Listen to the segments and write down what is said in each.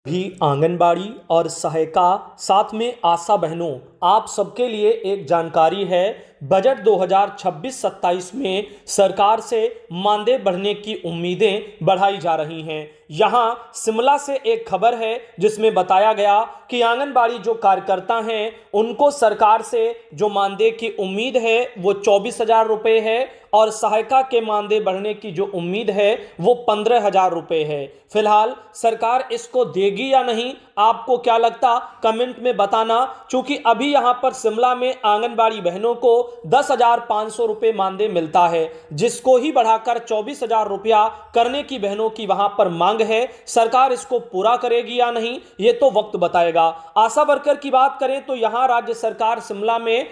भी आंगनबाड़ी और सहायिका साथ में आशा बहनों, आप सबके लिए एक जानकारी है। बजट 2026-27 में सरकार से मानदेय बढ़ने की उम्मीदें बढ़ाई जा रही हैं। यहां शिमला से एक खबर है जिसमें बताया गया कि आंगनबाड़ी जो कार्यकर्ता हैं उनको सरकार से जो मानदेय की उम्मीद है वो 24,000 रुपये है और सहायिका के मानदेय बढ़ने की जो उम्मीद है वो 15,000 रुपये है। फिलहाल सरकार इसको देगी या नहीं, आपको क्या लगता कमेंट में बताना। क्योंकि अभी यहां पर शिमला में आंगनबाड़ी बहनों को 10,500 रुपये मानदेय मिलता है, जिसको ही बढ़ाकर 24,000 रुपया करने की बहनों की वहां पर मांग है। सरकार इसको पूरा करेगी या नहीं ये तो वक्त बताएगा। आशा वर्कर की बात करें तो यहां राज्य सरकार शिमला में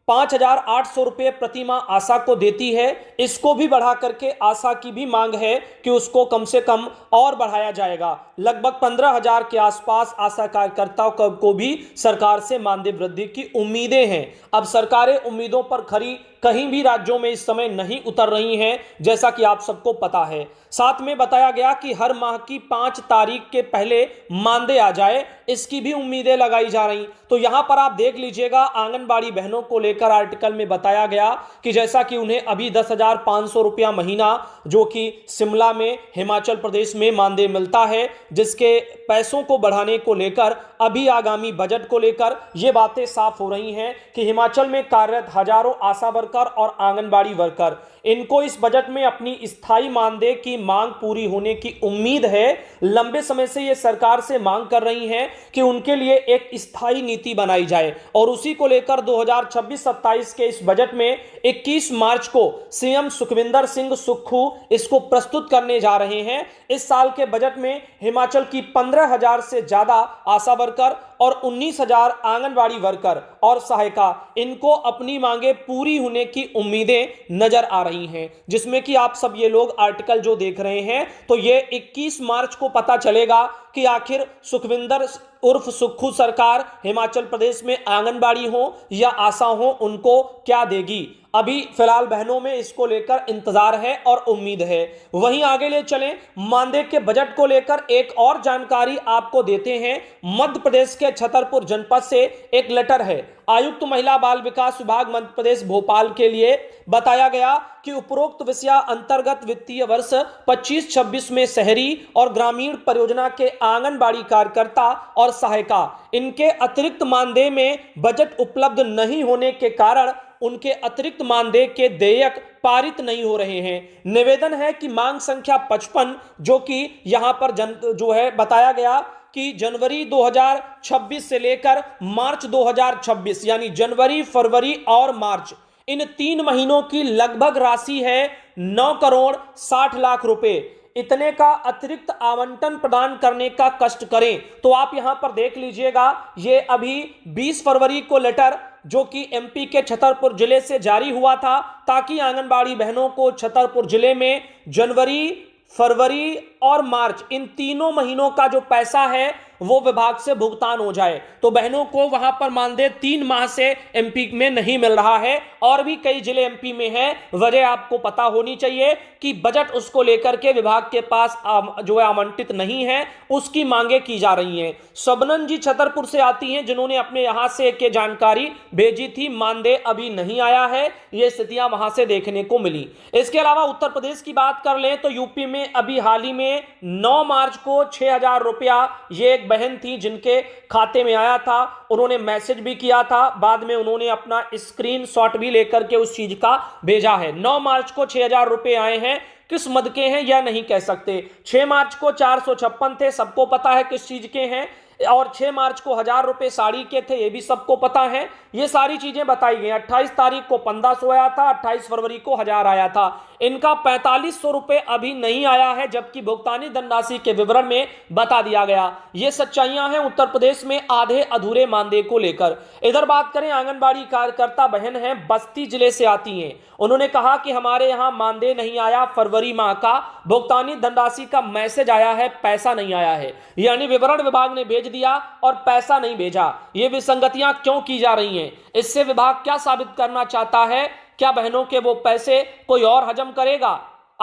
5,800 रुपये प्रति माह आशा को देती है। इसको भी बढ़ा करके आशा की भी मांग है कि उसको कम से कम और बढ़ाया जाएगा। लगभग 15,000 के आसपास आशा कार्यकर्ताओं को भी सरकार से मानदेय वृद्धि की उम्मीदें हैं। अब सरकारें उम्मीदों पर खरी कहीं भी राज्यों में इस समय नहीं उतर रही हैं, जैसा कि आप सबको पता है। साथ में बताया गया कि हर माह की 5 तारीख के पहले मानदेय आ जाए, इसकी भी उम्मीदें लगाई जा रही। तो यहां पर आप देख लीजिएगा, आंगनबाड़ी बहनों को लेकर आर्टिकल में बताया गया कि जैसा कि उन्हें अभी 10,500 रुपया महीना जो कि शिमला में हिमाचल प्रदेश में मानदेय मिलता है, जिसके पैसों को बढ़ाने को लेकर अभी आगामी बजट को लेकर ये बातें साफ हो रही हैं कि हिमाचल में कार्यरत हजारों आशा वर्कर और आंगनबाड़ी वर्कर, इनको इस बजट में अपनी स्थायी मानदेय की मांग पूरी होने की उम्मीद है। लंबे समय से ये सरकार से मांग कर रही हैं कि उनके लिए एक स्थायी नीति बनाई जाए और उसी को लेकर 2026-27 के इस बजट में 21 मार्च को सीएम सुखविंदर सिंह सुक्खू इसको प्रस्तुत करने जा रहे हैं। इस साल के बजट में हिमाचल की 15,000 से ज्यादा आशा वर्कर और 19,000 आंगनबाड़ी वर्कर और सहायिका, इनको अपनी मांगे पूरी होने की उम्मीदें नजर आ रही हैं। जिसमें कि आप सब ये लोग आर्टिकल जो देख रहे हैं तो ये 21 मार्च को पता चलेगा कि आखिर सुखविंदर उर्फ सुक्खू सरकार हिमाचल प्रदेश में आंगनबाड़ी हो या आशा हो उनको क्या देगी। अभी फिलहाल बहनों में इसको लेकर इंतजार है और उम्मीद है। वहीं आगे ले चलें, मानदेय के बजट को लेकर एक और जानकारी आपको देते हैं। मध्य प्रदेश के छतरपुर जनपद से एक लेटर है आयुक्त महिला बाल विकास विभाग मध्य प्रदेश भोपाल के लिए। बताया गया कि उपरोक्त विषय अंतर्गत वित्तीय वर्ष 25-26 में शहरी और ग्रामीण परियोजना के आंगनबाड़ी कार्यकर्ता और सहायिका, इनके अतिरिक्त मानदेय में बजट उपलब्ध नहीं होने के कारण उनके अतिरिक्त मानदेय के देयक पारित नहीं हो रहे हैं। निवेदन है कि मांग संख्या 55 जो कि यहां पर जो है बताया गया कि जनवरी 2026 से लेकर मार्च 2026 यानी जनवरी, फरवरी और मार्च, इन 3 महीनों की लगभग राशि है 9 करोड़ 60 लाख रुपए। इतने का अतिरिक्त आवंटन प्रदान करने का कष्ट करें। तो आप यहां पर देख लीजिएगा, ये अभी 20 फरवरी को लेटर जो कि एमपी के छतरपुर जिले से जारी हुआ था, ताकि आंगनबाड़ी बहनों को छतरपुर जिले में जनवरी, फरवरी और मार्च, इन 3 महीनों का जो पैसा है वो विभाग से भुगतान हो जाए। तो बहनों को वहां पर मानदेय 3 माह से एमपी में नहीं मिल रहा है और भी कई जिले एमपी में है। वजह आपको पता होनी चाहिए कि बजट उसको लेकर के विभाग के पास जो है आवंटित नहीं है, उसकी मांगे की जा रही हैं। शबनम जी छतरपुर से आती हैं, जिन्होंने अपने यहां से एक जानकारी भेजी थी, मानदेय अभी नहीं आया है। ये स्थितियां वहां से देखने को मिली। इसके अलावा उत्तर प्रदेश की बात कर लें तो यूपी में अभी हाल ही में 9 मार्च को 6,000 रुपया ये एक बहन थी जिनके खाते में आया था। उन्होंने मैसेज भी किया था, बाद में उन्होंने अपना स्क्रीनशॉट भी लेकर के उस चीज का भेजा है। 9 मार्च को 6,000 रुपए आए हैं। किस मद के हैं यह नहीं कह सकते। 6 मार्च को 456 थे, सबको पता है किस चीज के हैं। और 6 मार्च को 1,000 रुपए साड़ी के थे, ये भी सबको पता है। ये सारी चीजें बताई गई। 28 तारीख को 1500 आया था, 28 फरवरी को 1,000 आया था। इनका 4500 रुपए अभी नहीं आया है, जबकि भुगतानी धनराशि के विवरण में बता दिया गया। ये सच्चाइयां हैं उत्तर प्रदेश में आधे अधूरे मानदेय को लेकर। इधर बात करें, आंगनबाड़ी कार्यकर्ता बहन है, बस्ती जिले से आती हैं। उन्होंने कहा कि हमारे यहां मानदेय नहीं आया, फरवरी माह का भुगतानी धनराशि का मैसेज आया है, पैसा नहीं आया है। यानी विवरण विभाग ने भेज दिया और पैसा नहीं भेजा। ये विसंगतियां क्यों की जा रही हैं? इससे विभाग क्या साबित करना चाहता है? क्या बहनों के वो पैसे कोई और हजम करेगा?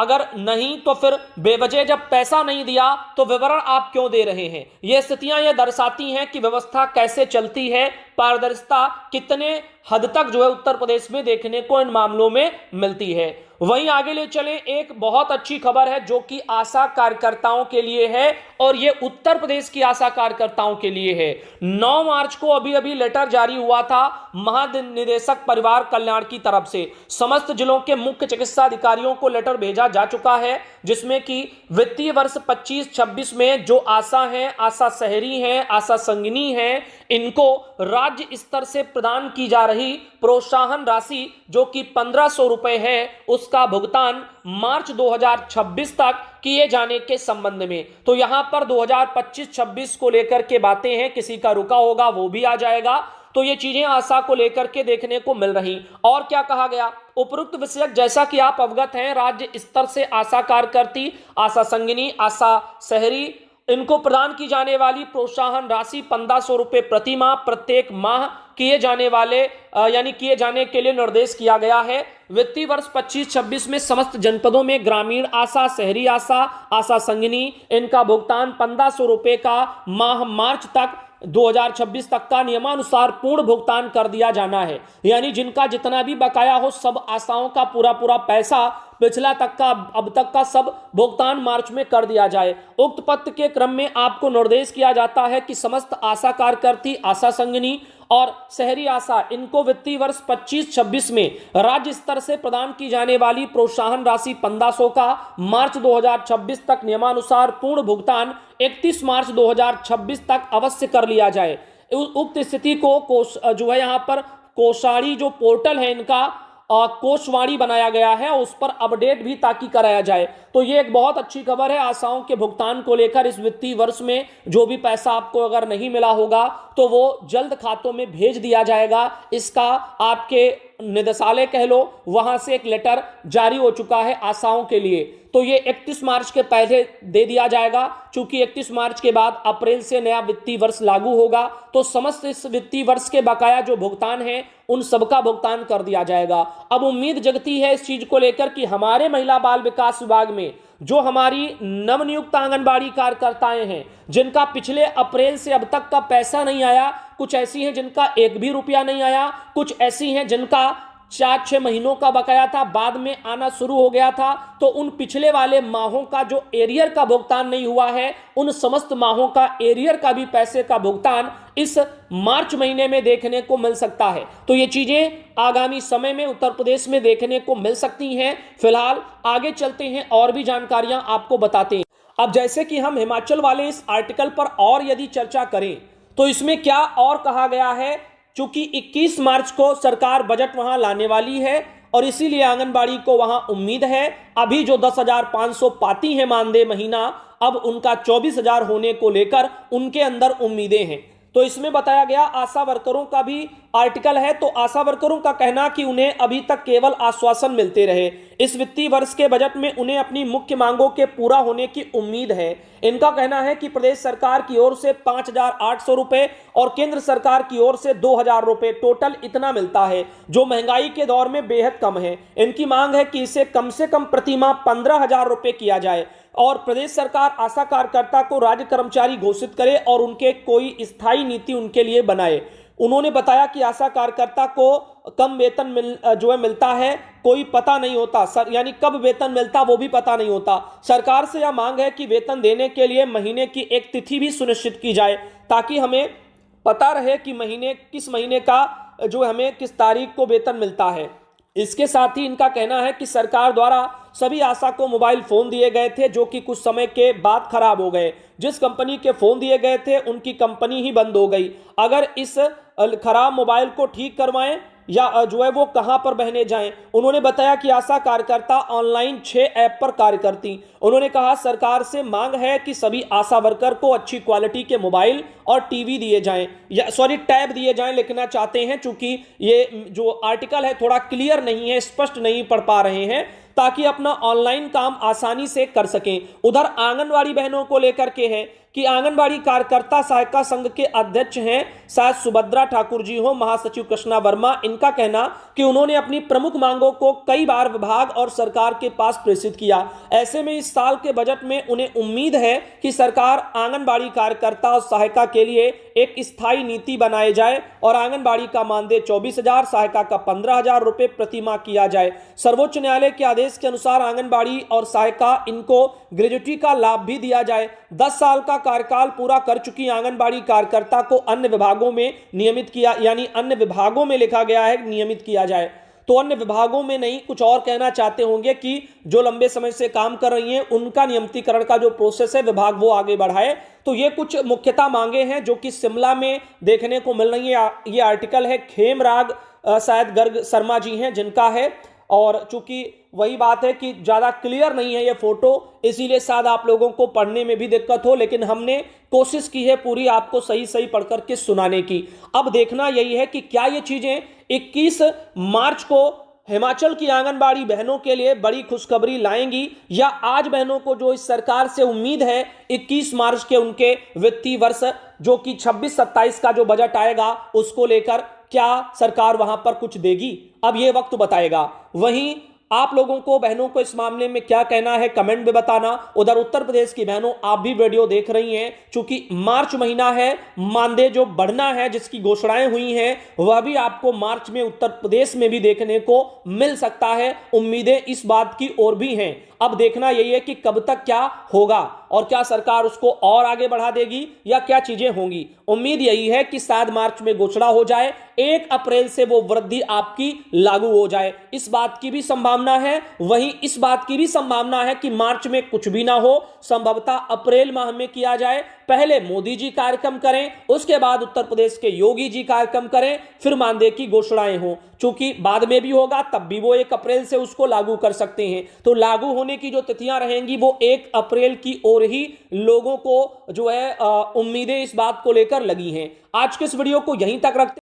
अगर नहीं तो फिर बेवजह जब पैसा नहीं दिया तो विवरण आप क्यों दे रहे हैं। ये स्थितियां ये दर्शाती हैं कि व्यवस्था कैसे चलती है, पारदर्शिता कितने हद तक जो है उत्तर प्रदेश में देखने को इन मामलों में मिलती है। वहीं आगे ले चलें, एक बहुत अच्छी खबर है जो कि आशा कार्यकर्ताओं के लिए है और ये उत्तर प्रदेश की आशा कार्यकर्ताओं के लिए है। 9 मार्च को अभी अभी लेटर जारी हुआ था महानिदेशक परिवार कल्याण की तरफ से। समस्त जिलों के मुख्य चिकित्सा अधिकारियों को लेटर भेजा जा चुका है, जिसमें कि वित्तीय वर्ष 25-26 में जो आशा हैं, आशा शहरी हैं, आशा संगिनी हैं, इनको राज्य स्तर से प्रदान की जा रही प्रोत्साहन राशि जो कि 1500 रुपए है, उसका भुगतान मार्च 2026 तक किए जाने के संबंध में। तो यहां पर 2025-26 को लेकर के बातें हैं, किसी का रुका होगा वो भी आ जाएगा। तो ये चीजें आशा को लेकर के देखने को मिल रही। और क्या कहा गया, उपरोक्त विषयक जैसा कि आप अवगत हैं, राज्य स्तर से आशा कार्यकर्ती, आशा संगिनी, आशा शहरी, इनको प्रदान की जाने वाली प्रोत्साहन राशि 1500 रुपए प्रति माह प्रत्येक माह किए जाने के लिए निर्देश किया गया है। वित्तीय वर्ष 25-26 में समस्त जनपदों में ग्रामीण आशा, शहरी आशा, आशा संगिनी, इनका भुगतान 1500 रुपए का माह मार्च तक 2026 तक का नियमानुसार पूर्ण भुगतान कर दिया जाना है। यानी जिनका जितना भी बकाया हो, सब आशाओं का पूरा पैसा पिछला तक का अब तक का सब भुगतान मार्च में कर दिया जाए। उक्त पत्र के क्रम में आपको निर्देश किया जाता है कि समस्त आशा कार्यकर्ती, आशा संगिनी और शहरी आशा, इनको वित्तीय वर्ष 25-26 में राज्य स्तर से प्रदान की जाने वाली प्रोत्साहन राशि 1500 का मार्च 2026 तक नियमानुसार पूर्ण भुगतान 31 मार्च 2026 तक अवश्य कर लिया जाए। उक्त स्थिति को जो है यहाँ पर कोषाणी जो पोर्टल है इनका कोषवाणी बनाया गया है, उस पर अपडेट भी ताकि कराया जाए। तो ये एक बहुत अच्छी खबर है आशाओं के भुगतान को लेकर। इस वित्तीय वर्ष में जो भी पैसा आपको अगर नहीं मिला होगा तो वो जल्द खातों में भेज दिया जाएगा। इसका आपके निदेशालय कह लो, वहां से एक लेटर जारी हो चुका है आशाओं के लिए। तो ये 31 मार्च के पहले दे दिया जाएगा, क्योंकि 31 मार्च के बाद अप्रैल से नया वित्तीय वर्ष लागू होगा। तो समस्त इस वित्तीय वर्ष के बकाया जो भुगतान है उन सबका भुगतान कर दिया जाएगा। अब उम्मीद जगती है इस चीज को लेकर कि हमारे महिला बाल विकास विभाग में जो हमारी नवनियुक्त आंगनबाड़ी कार्यकर्ताएं हैं, जिनका पिछले अप्रैल से अब तक का पैसा नहीं आया, कुछ ऐसी हैं जिनका एक भी रुपया नहीं आया, कुछ ऐसी हैं जिनका 4-6 महीनों का बकाया था, बाद में आना शुरू हो गया था। तो उन पिछले वाले माहों का जो एरियर का भुगतान नहीं हुआ है, उन समस्त माहों का एरियर का भी पैसे का भुगतान इस मार्च महीने में देखने को मिल सकता है। तो ये चीजें आगामी समय में उत्तर प्रदेश में देखने को मिल सकती हैं। फिलहाल आगे चलते हैं और भी जानकारियां आपको बताते हैं। अब जैसे कि हम हिमाचल वाले इस आर्टिकल पर और यदि चर्चा करें तो इसमें क्या और कहा गया है, चूंकि 21 मार्च को सरकार बजट वहां लाने वाली है और इसीलिए आंगनबाड़ी को वहां उम्मीद है। अभी जो 10,500 पाती हैं मानदेय महीना, अब उनका 24,000 होने को लेकर उनके अंदर उम्मीदें हैं। तो इसमें बताया गया आशा वर्करों का भी आर्टिकल है। तो आशा वर्करों का कहना कि उन्हें अभी तक केवल आश्वासन मिलते रहे। इस वित्तीय वर्ष के बजट में उन्हें अपनी मुख्य मांगों के पूरा होने की उम्मीद है। इनका कहना है कि प्रदेश सरकार की ओर से 5,800 रुपए और केंद्र सरकार की ओर से 2,000 रुपए, टोटल इतना मिलता है, जो महंगाई के दौर में बेहद कम है। इनकी मांग है कि इसे कम से कम प्रति माह 15,000 रुपए किया जाए और प्रदेश सरकार आशा कार्यकर्ता को राज्य कर्मचारी घोषित करे और उनके कोई स्थायी नीति उनके लिए बनाए। उन्होंने बताया कि आशा कार्यकर्ता को कम वेतन मिलता है, कोई पता नहीं होता सर, यानी कब वेतन मिलता वो भी पता नहीं होता। सरकार से यह मांग है कि वेतन देने के लिए महीने की एक तिथि भी सुनिश्चित की जाए, ताकि हमें पता रहे कि किस महीने का हमें किस तारीख को वेतन मिलता है। इसके साथ ही इनका कहना है कि सरकार द्वारा सभी आशा को मोबाइल फोन दिए गए थे, जो कि कुछ समय के बाद खराब हो गए। जिस कंपनी के फोन दिए गए थे उनकी कंपनी ही बंद हो गई। अगर इस खराब मोबाइल को ठीक करवाएं या वो कहां पर बहने जाएं। उन्होंने बताया कि आशा कार्यकर्ता ऑनलाइन 6 ऐप पर कार्य करती। उन्होंने कहा सरकार से मांग है कि सभी आशा वर्कर को अच्छी क्वालिटी के मोबाइल और टीवी दिए जाएं, टैब दिए जाएं, लिखना चाहते हैं, चूंकि ये जो आर्टिकल है थोड़ा क्लियर नहीं है, स्पष्ट नहीं पढ़ पा रहे हैं, ताकि अपना ऑनलाइन काम आसानी से कर सकें। उधर आंगनवाड़ी बहनों को लेकर के है कि आंगनबाड़ी कार्यकर्ता सहायिका संघ के अध्यक्ष हैं, शायद सुभद्रा ठाकुर जी हो, महासचिव कृष्णा वर्मा, इनका कहना कि उन्होंने अपनी प्रमुख मांगों को कई बार विभाग और सरकार के पास प्रेषित किया। ऐसे में इस साल के बजट में उन्हें उम्मीद है कि सरकार आंगनबाड़ी कार्यकर्ता और सहायिका के लिए एक स्थायी नीति बनाई जाए और आंगनबाड़ी का मानदेय 24,000, सहायिका का 15,000 रुपए प्रति माह किया जाए। सर्वोच्च न्यायालय के आदेश के अनुसार आंगनबाड़ी और सहायिका इनको ग्रेजुटी का लाभ भी दिया जाए। 10 साल का कार्यकाल पूरा कर चुकी आंगनबाड़ी कार्यकर्ता को अन्य विभागों में नियमित किया, यानी अन्य विभागों में लिखा गया है नियमित किया जाए, तो अन्य विभागों में नहीं, कुछ और कहना चाहते होंगे कि जो लंबे समय से काम कर रही हैं उनका नियमितीकरण का जो प्रोसेस है विभाग वो आगे बढ़ाए। तो ये कुछ मुख्यतः मांगे हैं जो कि शिमला में देखने को मिल रही है। ये आर्टिकल है खेमराग शायद गर्ग शर्मा जी हैं जिनका है, और चूंकि वही बात है कि ज्यादा क्लियर नहीं है ये फोटो, इसीलिए शायद आप लोगों को पढ़ने में भी दिक्कत हो, लेकिन हमने कोशिश की है पूरी आपको सही सही पढ़ करके सुनाने की। अब देखना यही है कि क्या ये चीजें 21 मार्च को हिमाचल की आंगनबाड़ी बहनों के लिए बड़ी खुशखबरी लाएंगी, या आज बहनों को जो इस सरकार से उम्मीद है 21 मार्च के उनके वित्तीय वर्ष जो कि 26-27 का जो बजट आएगा उसको लेकर क्या सरकार वहां पर कुछ देगी, अब ये वक्त बताएगा। वहीं आप लोगों को, बहनों को इस मामले में क्या कहना है कमेंट में बताना। उधर उत्तर प्रदेश की बहनों आप भी वीडियो देख रही हैं, क्योंकि मार्च महीना है, मानदेय जो बढ़ना है जिसकी घोषणाएं हुई हैं वह भी आपको मार्च में उत्तर प्रदेश में भी देखने को मिल सकता है। उम्मीदें इस बात की ओर भी हैं। अब देखना यही है कि कब तक क्या होगा और क्या सरकार उसको और आगे बढ़ा देगी या क्या चीजें होंगी। उम्मीद यही है कि शायद मार्च में घोषणा हो जाए, 1 अप्रैल से वो वृद्धि आपकी लागू हो जाए, इस बात की भी संभावना है। वहीं इस बात की भी संभावना है कि मार्च में कुछ भी ना हो, संभवतः अप्रैल माह में किया जाए। पहले मोदी जी कार्यक्रम करें, उसके बाद उत्तर प्रदेश के योगी जी कार्यक्रम करें, फिर मानदेय की घोषणाएं हो। चूंकि बाद में भी होगा तब भी वो 1 अप्रैल से उसको लागू कर सकते हैं, तो लागू होने की जो तिथियां रहेंगी वो 1 अप्रैल की ओर ही लोगों को जो है उम्मीदें इस बात को लेकर लगी हैं। आज के इस वीडियो को यहीं तक रखते